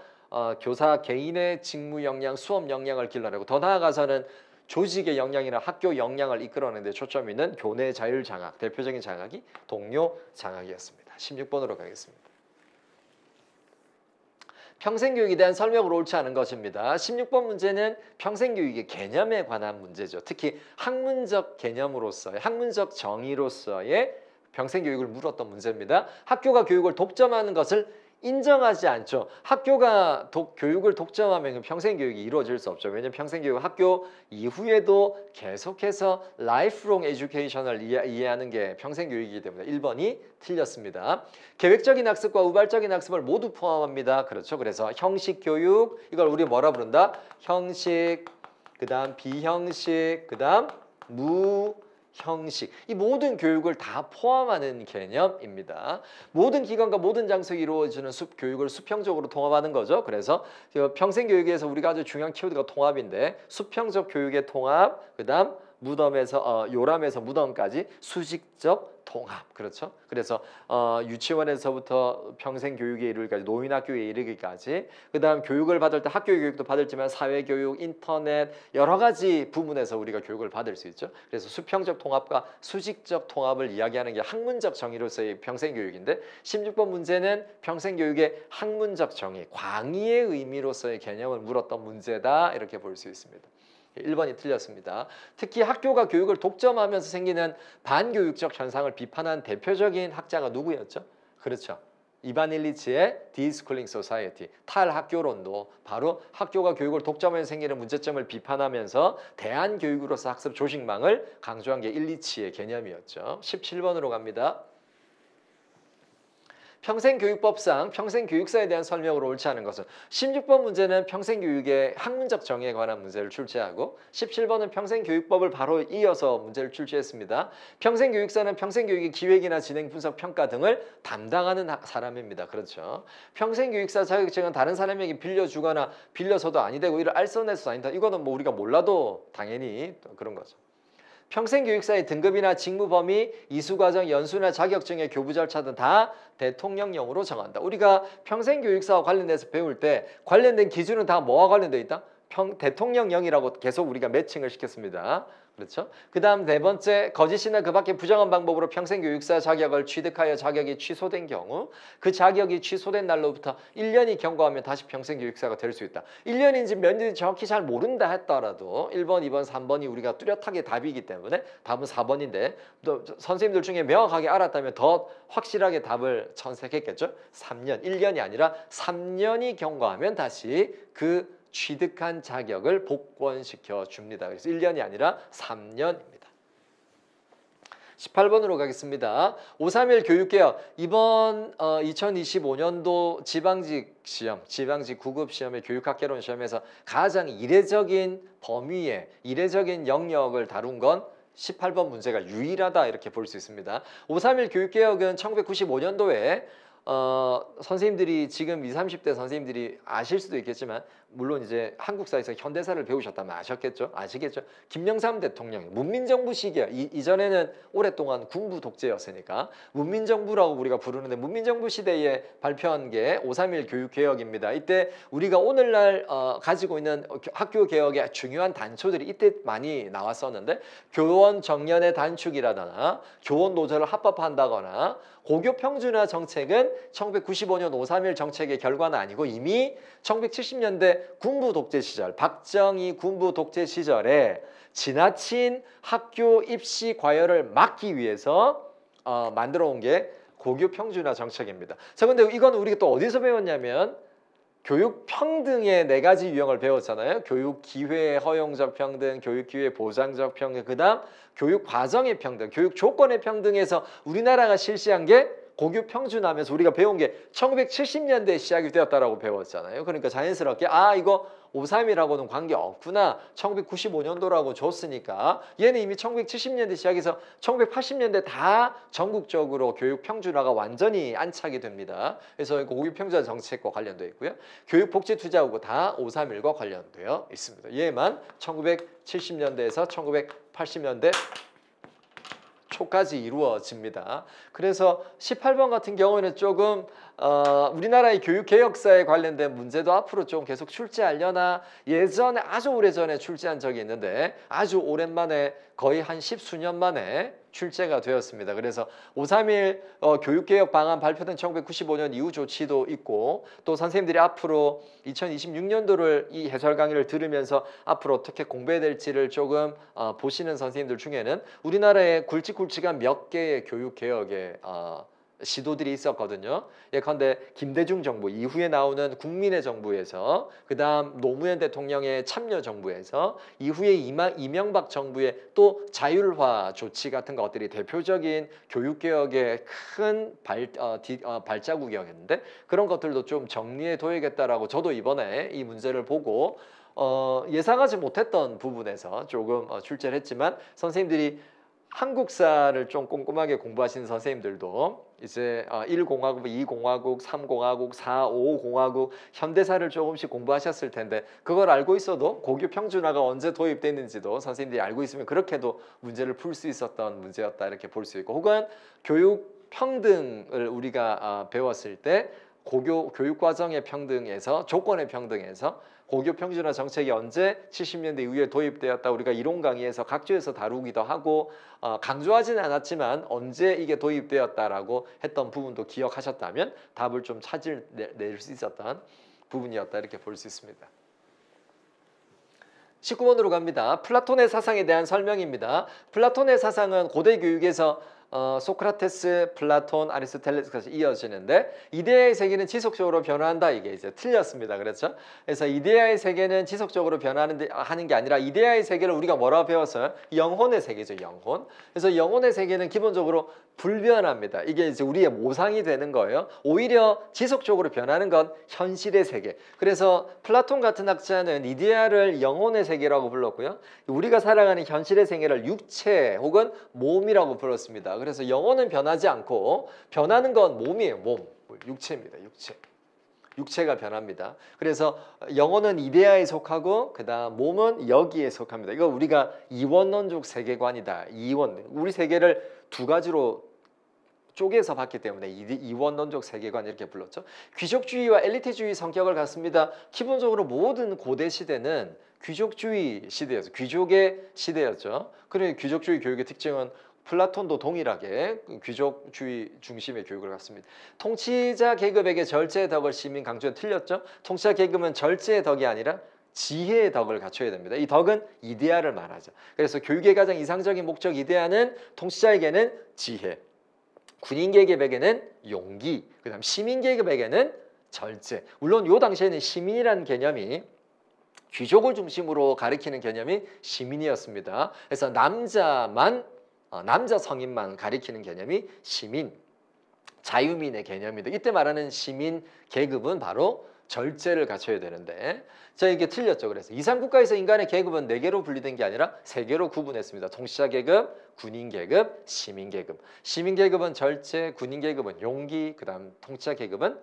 교사 개인의 직무 역량, 수업 역량을 길러내고 더 나아가서는 조직의 역량이나 학교 역량을 이끌어내는 데 초점이 있는 교내 자율 장학, 대표적인 장학이 동료 장학이었습니다. 16번으로 가겠습니다. 평생교육에 대한 설명으로 옳지 않은 것입니다. 16번 문제는 평생교육의 개념에 관한 문제죠. 특히 학문적 개념으로서의, 학문적 정의로서의 평생교육을 물었던 문제입니다. 학교가 교육을 독점하는 것을 인정하지 않죠. 학교가 교육을 독점하면 평생교육이 이루어질 수 없죠. 왜냐하면 평생교육은 학교 이후에도 계속해서 lifelong education을 이해하는 게 평생교육이기 때문에 1번이 틀렸습니다. 계획적인 학습과 우발적인 학습을 모두 포함합니다. 그렇죠. 그래서 형식교육, 이걸 우리 뭐라 부른다? 형식, 그 다음 비형식, 그 다음 무형식. 이 모든 교육을 다 포함하는 개념입니다. 모든 기관과 모든 장소에 이루어지는 교육을 수평적으로 통합하는 거죠. 그래서 평생교육에서 우리가 아주 중요한 키워드가 통합인데 수평적 교육의 통합, 그 다음 무덤에서 요람에서 무덤까지 수직적 통합. 그렇죠. 그래서 유치원에서부터 평생교육에 이르기까지, 노인학교에 이르기까지, 그 다음 교육을 받을 때 학교 교육도 받을지만 사회교육, 인터넷 여러 가지 부문에서 우리가 교육을 받을 수 있죠. 그래서 수평적 통합과 수직적 통합을 이야기하는 게 학문적 정의로서의 평생교육인데 16번 문제는 평생교육의 학문적 정의, 광의의 의미로서의 개념을 물었던 문제다. 이렇게 볼 수 있습니다. 1번이 틀렸습니다. 특히 학교가 교육을 독점하면서 생기는 반교육적 현상을 비판한 대표적인 학자가 누구였죠? 그렇죠. 이반 일리치의 디스쿨링 소사이어티, 탈학교론도 바로 학교가 교육을 독점하면서 생기는 문제점을 비판하면서 대안교육으로서 학습 조직망을 강조한 게 일리치의 개념이었죠. 17번으로 갑니다. 평생교육법상 평생교육사에 대한 설명으로 옳지 않은 것은 16번 문제는 평생교육의 학문적 정의에 관한 문제를 출제하고 17번은 평생교육법을 바로 이어서 문제를 출제했습니다. 평생교육사는 평생교육의 기획이나 진행, 분석, 평가 등을 담당하는 사람입니다. 그렇죠. 평생교육사 자격증은 다른 사람에게 빌려주거나 빌려서도 아니 되고 이를 알선해서도 아니다. 이거는 뭐 우리가 몰라도 당연히 그런 거죠. 평생교육사의 등급이나 직무 범위, 이수과정, 연수나 자격증의 교부 절차 등 다 대통령령으로 정한다. 우리가 평생교육사와 관련돼서 배울 때 관련된 기준은 다 뭐와 관련돼 있다? 대통령령이라고 계속 우리가 매칭을 시켰습니다. 그렇죠? 그 다음 네 번째, 거짓이나 그 밖에 부정한 방법으로 평생교육사 자격을 취득하여 자격이 취소된 경우 그 자격이 취소된 날로부터 1년이 경과하면 다시 평생교육사가 될 수 있다. 1년인지 몇 년인지 정확히 잘 모른다 했더라도 1번, 2번, 3번이 우리가 뚜렷하게 답이기 때문에 답은 4번인데 또 선생님들 중에 명확하게 알았다면 더 확실하게 답을 선택했겠죠. 3년, 1년이 아니라 3년이 경과하면 다시 그 취득한 자격을 복권시켜 줍니다. 그래서 1년이 아니라 3년입니다. 18번으로 가겠습니다. 531 교육개혁. 이번 2025년도 지방직 시험, 지방직 9급 시험의 교육학개론 시험에서 가장 이례적인 범위의 이례적인 영역을 다룬 건 18번 문제가 유일하다 이렇게 볼 수 있습니다. 531 교육개혁은 1995년도에 선생님들이 지금 20, 30대 선생님들이 아실 수도 있겠지만 물론 이제 한국사에서 현대사를 배우셨다면 아시겠죠? 김영삼 대통령 문민정부 시기야. 이전에는 오랫동안 군부 독재였으니까 문민정부라고 우리가 부르는데 문민정부 시대에 발표한 게 531 교육개혁입니다. 이때 우리가 오늘날 가지고 있는 학교개혁의 중요한 단초들이 이때 많이 나왔었는데 교원 정년의 단축이라거나 교원 노조를 합법화한다거나 고교 평준화 정책은 1995년 531 정책의 결과는 아니고 이미 1970년대 군부 독재 시절, 박정희 군부 독재 시절에 지나친 학교 입시 과열을 막기 위해서 만들어 온 게 고교 평준화 정책입니다. 자, 근데 이건 우리가 또 어디서 배웠냐면 교육 평등의 네 가지 유형을 배웠잖아요. 교육 기회의 허용적 평등, 교육 기회 보장적 평등, 그다음 교육 과정의 평등, 교육 조건의 평등에서 우리나라가 실시한 게 고교 평준화하면서 우리가 배운 게 1970년대에 시작이 되었다라고 배웠잖아요. 그러니까 자연스럽게 이거 531하고는 관계없구나. 1995년도라고 줬으니까 얘는 이미 1970년대 시작해서 1980년대 다 전국적으로 교육 평준화가 완전히 안착이 됩니다. 그래서 고교 평준화 정책과 관련되어 있고요. 교육 복지 투자하고 다 531과 관련되어 있습니다. 얘만 1970년대에서 1980년대 초까지 이루어집니다. 그래서 18번 같은 경우에는 조금 우리나라의 교육개혁사에 관련된 문제도 앞으로 좀 계속 출제하려나 예전에 아주 오래전에 출제한 적이 있는데 아주 오랜만에 거의 한 10수년 만에 출제가 되었습니다. 그래서 531 교육개혁 방안 발표된 1995년 이후 조치도 있고 또 선생님들이 앞으로 2026년도를 이 해설 강의를 들으면서 앞으로 어떻게 공부해야 될지를 조금 보시는 선생님들 중에는 우리나라에 굵직굵직한 몇 개의 교육개혁의 시도들이 있었거든요. 예컨대 김대중 정부 이후에 나오는 국민의 정부에서 그다음 노무현 대통령의 참여 정부에서 이후에 이명박 정부의 또 자율화 조치 같은 것들이 대표적인 교육개혁의 큰 발자국이었는데 그런 것들도 좀 정리해 둬야겠다라고 저도 이번에 이 문제를 보고 예상하지 못했던 부분에서 조금 출제를 했지만 선생님들이 한국사를 좀 꼼꼼하게 공부하시는 선생님들도 이제 1공화국, 2공화국, 3공화국, 4, 5공화국 현대사를 조금씩 공부하셨을 텐데 그걸 알고 있어도 고교 평준화가 언제 도입됐는지도 선생님들이 알고 있으면 그렇게도 문제를 풀 수 있었던 문제였다 이렇게 볼 수 있고 혹은 교육 평등을 우리가 배웠을 때 교육과정의 평등에서 조건의 평등에서 고교 평준화 정책이 언제 70년대 이후에 도입되었다 우리가 이론 강의에서 각주에서 다루기도 하고 강조하지는 않았지만 언제 이게 도입되었다라고 했던 부분도 기억하셨다면 답을 좀 낼 수 있었던 부분이었다 이렇게 볼 수 있습니다. 19번으로 갑니다. 플라톤의 사상에 대한 설명입니다. 플라톤의 사상은 고대 교육에서 소크라테스, 플라톤, 아리스토텔레스까지 이어지는데 이데아의 세계는 지속적으로 변화한다 이게 이제 틀렸습니다. 그렇죠? 그래서 이데아의 세계는 지속적으로 하는 게 아니라 이데아의 세계를 우리가 뭐라고 배웠어요? 영혼의 세계죠, 영혼. 그래서 영혼의 세계는 기본적으로 불변합니다. 이게 이제 우리의 모상이 되는 거예요. 오히려 지속적으로 변하는 건 현실의 세계. 그래서 플라톤 같은 학자는 이데아를 영혼의 세계라고 불렀고요. 우리가 살아가는 현실의 세계를 육체 혹은 몸이라고 불렀습니다. 그래서 영혼은 변하지 않고 변하는 건 몸이에요. 몸, 육체입니다. 육체. 육체가 변합니다. 그래서 영혼은 이데아에 속하고 그다음 몸은 여기에 속합니다. 이거 우리가 이원론적 세계관이다. 이원. 우리 세계를 두 가지로 쪼개서 봤기 때문에 이원론적 세계관 이렇게 불렀죠. 귀족주의와 엘리트주의 성격을 갖습니다. 기본적으로 모든 고대 시대는 귀족주의 시대였어요. 귀족의 시대였죠. 그래 귀족주의 교육의 특징은 플라톤도 동일하게 귀족주의 중심의 교육을 갖습니다. 통치자 계급에게 절제의 덕을 시민 강조는 틀렸죠. 통치자 계급은 절제의 덕이 아니라 지혜의 덕을 갖춰야 됩니다. 이 덕은 이데아를 말하죠. 그래서 교육의 가장 이상적인 목적 이데아는 통치자에게는 지혜, 군인 계급에게는 용기, 그다음 시민 계급에게는 절제. 물론 이 당시에는 시민이라는 개념이 귀족을 중심으로 가리키는 개념이 시민이었습니다. 그래서 남자 성인만 가리키는 개념이 시민, 자유민의 개념입니다. 이때 말하는 시민 계급은 바로 절제를 갖춰야 되는데 자 이게 틀렸죠. 그래서 이상국가에서 인간의 계급은 4개로 분리된 게 아니라 3개로 구분했습니다. 통치자 계급, 군인 계급, 시민 계급. 시민 계급은 절제, 군인 계급은 용기, 그다음 통치자 계급은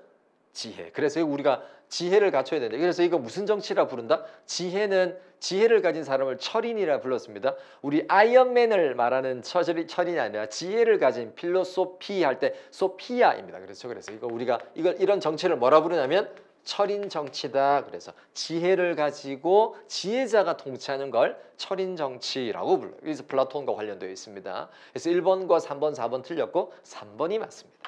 지혜. 그래서 우리가 지혜를 갖춰야 되는데 그래서 이거 무슨 정치라 부른다? 지혜를 가진 사람을 철인이라 불렀습니다. 우리 아이언맨을 말하는 철인이 아니라 지혜를 가진 필로소피 할 때 소피아입니다. 그래서 이거 우리가 이런 정치를 뭐라 부르냐면 철인 정치다. 그래서 지혜를 가지고 지혜자가 통치하는 걸 철인 정치라고 불러요. 그래서 플라톤과 관련되어 있습니다. 그래서 1번과 3번, 4번 틀렸고 3번이 맞습니다.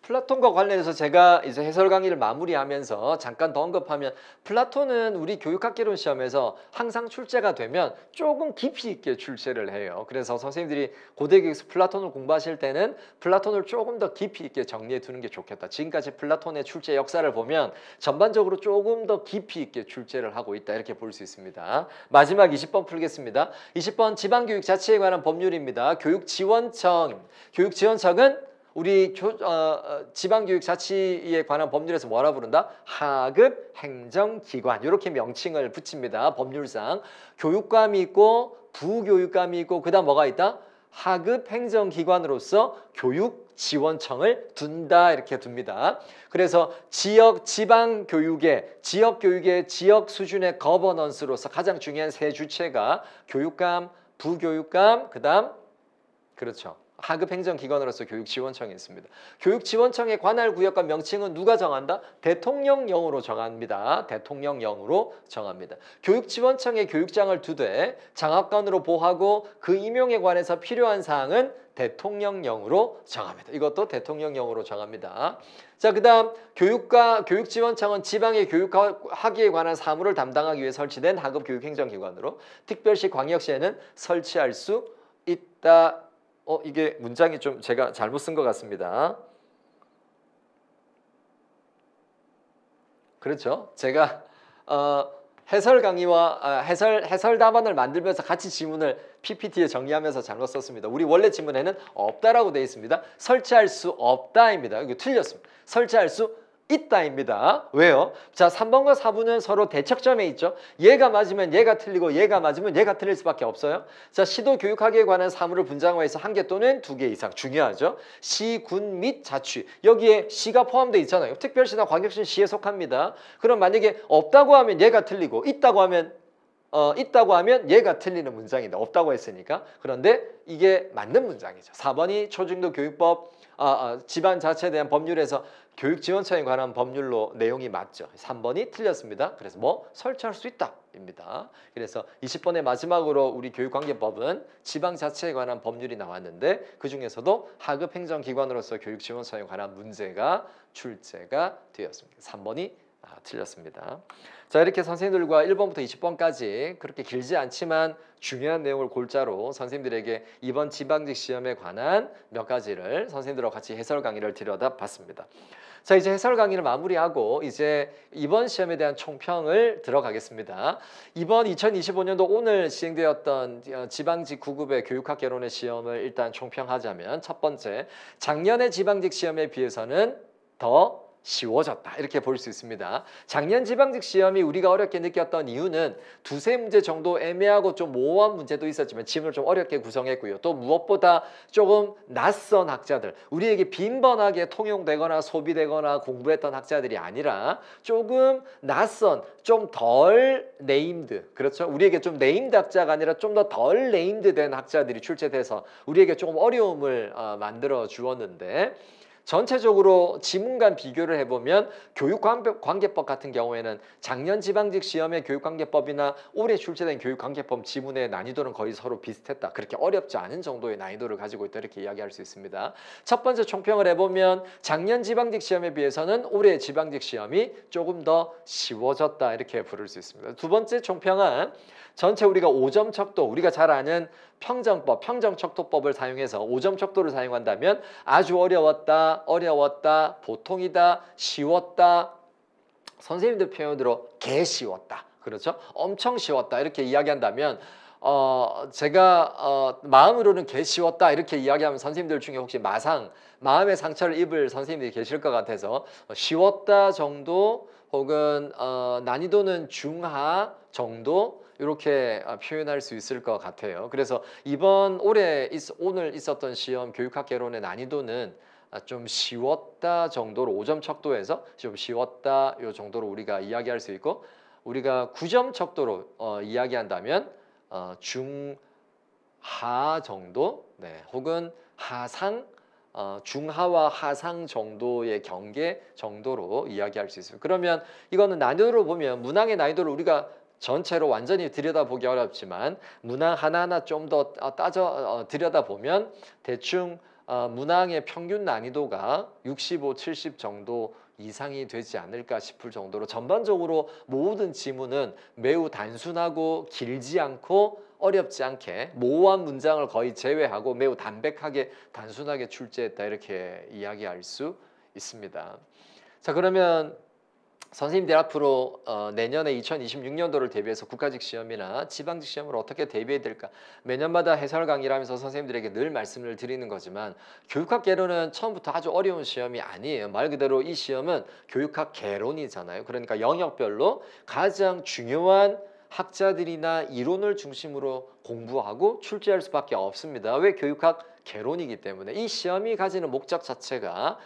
플라톤과 관련해서 제가 이제 해설 강의를 마무리하면서 잠깐 더 언급하면 플라톤은 우리 교육학개론 시험에서 항상 출제가 되면 조금 깊이 있게 출제를 해요. 그래서 선생님들이 고대 교육에서 플라톤을 공부하실 때는 플라톤을 조금 더 깊이 있게 정리해 두는 게 좋겠다. 지금까지 플라톤의 출제 역사를 보면 전반적으로 조금 더 깊이 있게 출제를 하고 있다. 이렇게 볼 수 있습니다. 마지막 20번 풀겠습니다. 20번 지방교육 자치에 관한 법률입니다. 교육지원청. 교육지원청은 우리 지방교육자치에 관한 법률에서 뭐라 부른다? 하급 행정기관 이렇게 명칭을 붙입니다. 법률상 교육감이 있고 부교육감이 있고 그다음 뭐가 있다? 하급 행정기관으로서 교육지원청을 둔다 이렇게 둡니다. 그래서 지방교육의 지역 수준의 거버넌스로서 가장 중요한 세 주체가 교육감, 부교육감, 그다음 그렇죠. 하급 행정기관으로서 교육지원청이 있습니다. 교육지원청의 관할 구역과 명칭은 누가 정한다? 대통령령으로 정합니다. 대통령령으로 정합니다. 교육지원청의 교육장을 두되 장학관으로 보하고 그 임용에 관해서 필요한 사항은 대통령령으로 정합니다. 이것도 대통령령으로 정합니다. 자, 그다음 교육지원청은 지방의 교육학위에 관한 사무를 담당하기 위해 설치된 하급 교육행정기관으로 특별시 광역시에는 설치할 수 있다. 이게 문장이 좀 제가 잘못 쓴 것 같습니다. 그렇죠. 제가 해설 강의와 해설 답안을 만들면서 같이 지문을 PPT에 정리하면서 잘못 썼습니다. 우리 원래 지문에는 없다라고 되어 있습니다. 설치할 수 없다입니다. 이거 틀렸습니다. 설치할 수 있다입니다. 왜요? 자, 3번과 4번은 서로 대척점에 있죠. 얘가 맞으면 얘가 틀리고 얘가 맞으면 얘가 틀릴 수밖에 없어요. 자, 시도 교육학에 관한 사무를 분장화해서 1개 또는 2개 이상 중요하죠. 시, 군 및 자치. 여기에 시가 포함되어 있잖아요. 특별시나 광역시는 시에 속합니다. 그럼 만약에 없다고 하면 얘가 틀리고 있다고 하면 얘가 틀리는 문장인데 없다고 했으니까. 그런데 이게 맞는 문장이죠. 4번이 초중도 교육법 지방자치에 대한 법률에서 교육지원청에 관한 법률로 내용이 맞죠. 3번이 틀렸습니다. 그래서 설치할 수 있다 입니다. 그래서 20번의 마지막으로 우리 교육관계법은 지방자치에 관한 법률이 나왔는데 그중에서도 하급행정기관으로서 교육지원청에 관한 문제가 출제가 되었습니다. 3번이 틀렸습니다. 자, 이렇게 선생님들과 1번부터 20번까지 그렇게 길지 않지만 중요한 내용을 골자로 선생님들에게 이번 지방직 시험에 관한 몇 가지를 선생님들과 같이 해설 강의를 들여다봤습니다. 자, 이제 해설 강의를 마무리하고 이제 이번 시험에 대한 총평을 들어가겠습니다. 이번 2025년도 오늘 시행되었던 지방직 9급의 교육학개론의 시험을 일단 총평하자면 첫 번째, 작년의 지방직 시험에 비해서는 더 쉬워졌다 이렇게 볼 수 있습니다. 작년 지방직 시험이 우리가 어렵게 느꼈던 이유는 두세 문제 정도 애매하고 좀 모호한 문제도 있었지만 지문을 좀 어렵게 구성했고요. 또 무엇보다 조금 낯선 학자들, 우리에게 빈번하게 통용되거나 소비되거나 공부했던 학자들이 아니라 조금 낯선, 좀 덜 네임드, 그렇죠? 우리에게 좀 네임드 학자가 아니라 좀 더 덜 네임드 된 학자들이 출제돼서 우리에게 조금 어려움을 만들어 주었는데, 전체적으로 지문간 비교를 해보면 교육관계법 같은 경우에는 작년 지방직 시험의 교육관계법이나 올해 출제된 교육관계법 지문의 난이도는 거의 서로 비슷했다. 그렇게 어렵지 않은 정도의 난이도를 가지고 있다 이렇게 이야기할 수 있습니다. 첫 번째 총평을 해보면 작년 지방직 시험에 비해서는 올해 지방직 시험이 조금 더 쉬워졌다 이렇게 부를 수 있습니다. 두 번째 총평은 전체 우리가 5점 척도, 우리가 잘 아는 평정법, 평정척도법을 사용해서 5점 척도를 사용한다면 아주 어려웠다, 어려웠다, 보통이다, 쉬웠다, 선생님들 표현으로 개 쉬웠다, 그렇죠? 엄청 쉬웠다 이렇게 이야기한다면 제가 마음으로는 개 쉬웠다 이렇게 이야기하면 선생님들 중에 혹시 마음의 상처를 입을 선생님들이 계실 것 같아서 쉬웠다 정도 혹은 난이도는 중하 정도 이렇게 표현할 수 있을 것 같아요. 그래서 오늘 있었던 시험 교육학 개론의 난이도는 좀 쉬웠다 정도로 5점 척도에서 좀 쉬웠다 요 정도로 우리가 이야기할 수 있고, 우리가 9점 척도로 이야기한다면 중하 정도, 네, 혹은 하상, 중하와 하상 정도의 경계 정도로 이야기할 수 있습니다. 그러면 이거는 난이도로 보면 문항의 난이도를 우리가 전체로 완전히 들여다보기 어렵지만 문항 하나하나 좀 더 들여다보면 대충 문항의 평균 난이도가 65, 70 정도 이상이 되지 않을까 싶을 정도로 전반적으로 모든 지문은 매우 단순하고 길지 않고 어렵지 않게 모호한 문장을 거의 제외하고 매우 담백하게 단순하게 출제했다 이렇게 이야기할 수 있습니다. 자, 그러면 선생님들 앞으로 내년에 2026년도를 대비해서 국가직 시험이나 지방직 시험을 어떻게 대비해야 될까, 매년마다 해설 강의를 하면서 선생님들에게 늘 말씀을 드리는 거지만 교육학 개론은 처음부터 아주 어려운 시험이 아니에요. 말 그대로 이 시험은 교육학 개론이잖아요. 그러니까 영역별로 가장 중요한 학자들이나 이론을 중심으로 공부하고 출제할 수밖에 없습니다. 왜? 교육학 개론이기 때문에. 이 시험이 가지는 목표 자체가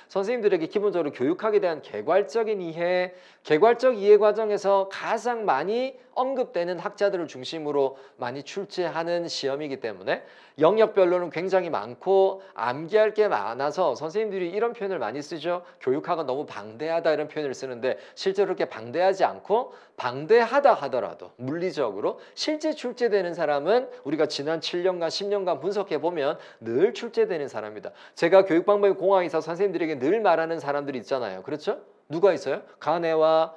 선생님들에게 기본적으로 교육학에 대한 개괄적인 이해, 개괄적 이해 과정에서 가장 많이 언급되는 학자들을 중심으로 많이 출제하는 시험이기 때문에 영역별로는 굉장히 많고 암기할 게 많아서 선생님들이 이런 표현을 많이 쓰죠. 교육학은 너무 방대하다 이런 표현을 쓰는데 실제로 그렇게 방대하지 않고, 방대하다 하더라도 물리적으로 실제 출제되는 사람은 우리가 지난 7년간 10년간 분석해 보면 늘 출제되는 사람입니다. 제가 교육방법의 공학에서 선생님들에게 늘 말하는 사람들이 있잖아요. 그렇죠? 누가 있어요? 가네와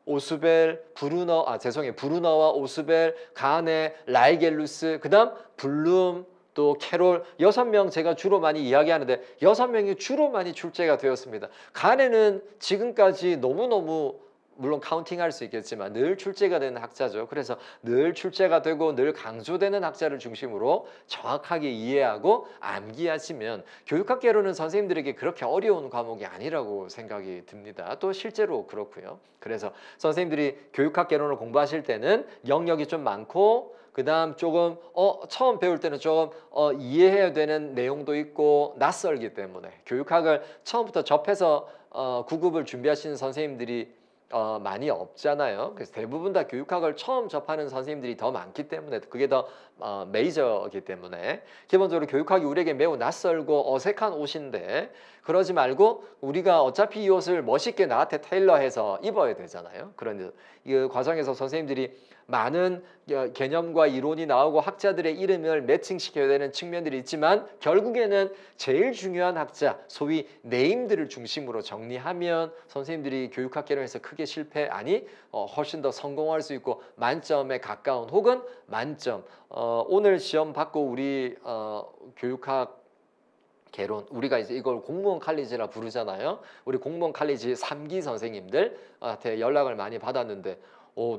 오스벨, 브루너와 오스벨, 가네, 라이겔루스, 그다음 블룸, 또 캐롤, 6명 제가 주로 많이 이야기하는데 6명이 주로 많이 출제가 되었습니다. 가네는 지금까지 너무너무 물론 카운팅할 수 있겠지만 늘 출제가 되는 학자죠. 그래서 늘 출제가 되고 늘 강조되는 학자를 중심으로 정확하게 이해하고 암기하시면 교육학 개론은 선생님들에게 그렇게 어려운 과목이 아니라고 생각이 듭니다. 또 실제로 그렇고요. 그래서 선생님들이 교육학 개론을 공부하실 때는 영역이 좀 많고 그다음 조금 처음 배울 때는 조금 이해해야 되는 내용도 있고 낯설기 때문에 교육학을 처음부터 접해서 구급을 준비하시는 선생님들이 많이 없잖아요. 그래서 대부분 다 교육학을 처음 접하는 선생님들이 더 많기 때문에 그게 더 메이저이기 때문에 기본적으로 교육학이 우리에게 매우 낯설고 어색한 옷인데 그러지 말고 우리가 어차피 이 옷을 멋있게 나한테 테일러해서 입어야 되잖아요. 그런 이 과정에서 선생님들이 많은 개념과 이론이 나오고 학자들의 이름을 매칭시켜야 되는 측면들이 있지만 결국에는 제일 중요한 학자, 소위 네임들을 중심으로 정리하면 선생님들이 교육학 개론에서 크게 훨씬 더 성공할 수 있고 만점에 가까운 혹은 만점, 오늘 시험 받고 우리 교육학 개론, 우리가 이제 이걸 공무원 칼리지라 부르잖아요. 우리 공무원 칼리지 3기 선생님들한테 연락을 많이 받았는데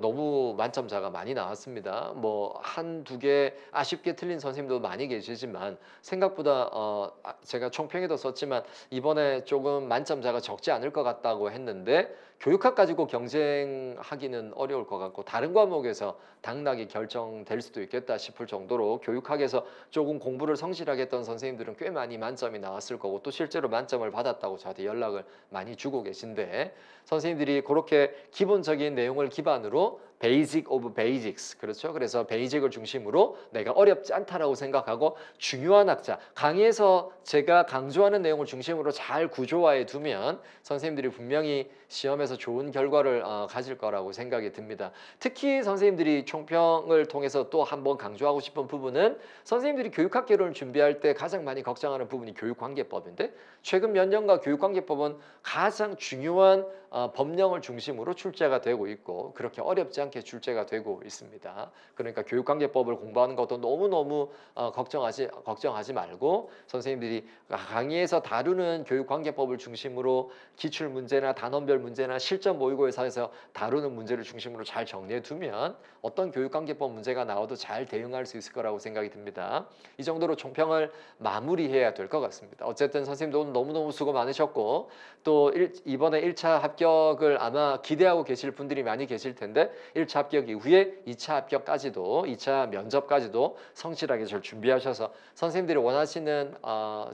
너무 만점자가 많이 나왔습니다. 뭐 한두 개 아쉽게 틀린 선생님도 많이 계시지만 생각보다 제가 총평에도 썼지만 이번에 조금 만점자가 적지 않을 것 같다고 했는데 교육학 가지고 경쟁하기는 어려울 것 같고 다른 과목에서 당락이 결정될 수도 있겠다 싶을 정도로 교육학에서 조금 공부를 성실하게 했던 선생님들은 꽤 많이 만점이 나왔을 거고 또 실제로 만점을 받았다고 저한테 연락을 많이 주고 계신데 선생님들이 그렇게 기본적인 내용을 기반으로 베이직 오브 베이직스 그렇죠. 그래서 베이직을 중심으로 내가 어렵지 않다라고 생각하고 중요한 학자 강의에서 제가 강조하는 내용을 중심으로 잘 구조화해 두면 선생님들이 분명히 시험에서 좋은 결과를 가질 거라고 생각이 듭니다. 특히 선생님들이 총평을 통해서 또 한번 강조하고 싶은 부분은 선생님들이 교육학개론을 준비할 때 가장 많이 걱정하는 부분이 교육관계법인데 최근 몇 년간 교육관계법은 가장 중요한 법령을 중심으로 출제가 되고 있고 그렇게 어렵지 않게 출제가 되고 있습니다. 그러니까 교육관계법을 공부하는 것도 너무너무 걱정하지 말고 선생님들이 강의에서 다루는 교육관계법을 중심으로 기출문제나 단원별 문제나 실전 모의고사에서 다루는 문제를 중심으로 잘 정리해 두면 어떤 교육관계법 문제가 나와도 잘 대응할 수 있을 거라고 생각이 듭니다. 이 정도로 총평을 마무리해야 될 것 같습니다. 어쨌든 선생님도 오늘 너무너무 수고 많으셨고 또 이번에 1차 합격을 아마 기대하고 계실 분들이 많이 계실 텐데 1차 합격 이후에 2차 합격까지도 2차 면접까지도 성실하게 잘 준비하셔서 선생님들이 원하시는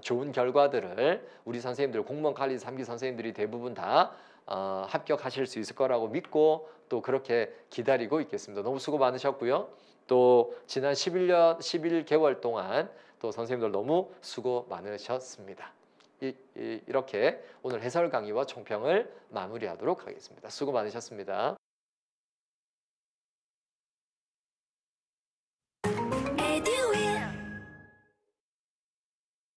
좋은 결과들을 우리 선생님들 공무원 관리 3기 선생님들이 대부분 다 합격하실 수 있을 거라고 믿고 또 그렇게 기다리고 있겠습니다. 너무 수고 많으셨고요. 또 지난 11개월 동안 또 선생님들 너무 수고 많으셨습니다. 이렇게 오늘 해설 강의와 총평을 마무리하도록 하겠습니다. 수고 많으셨습니다.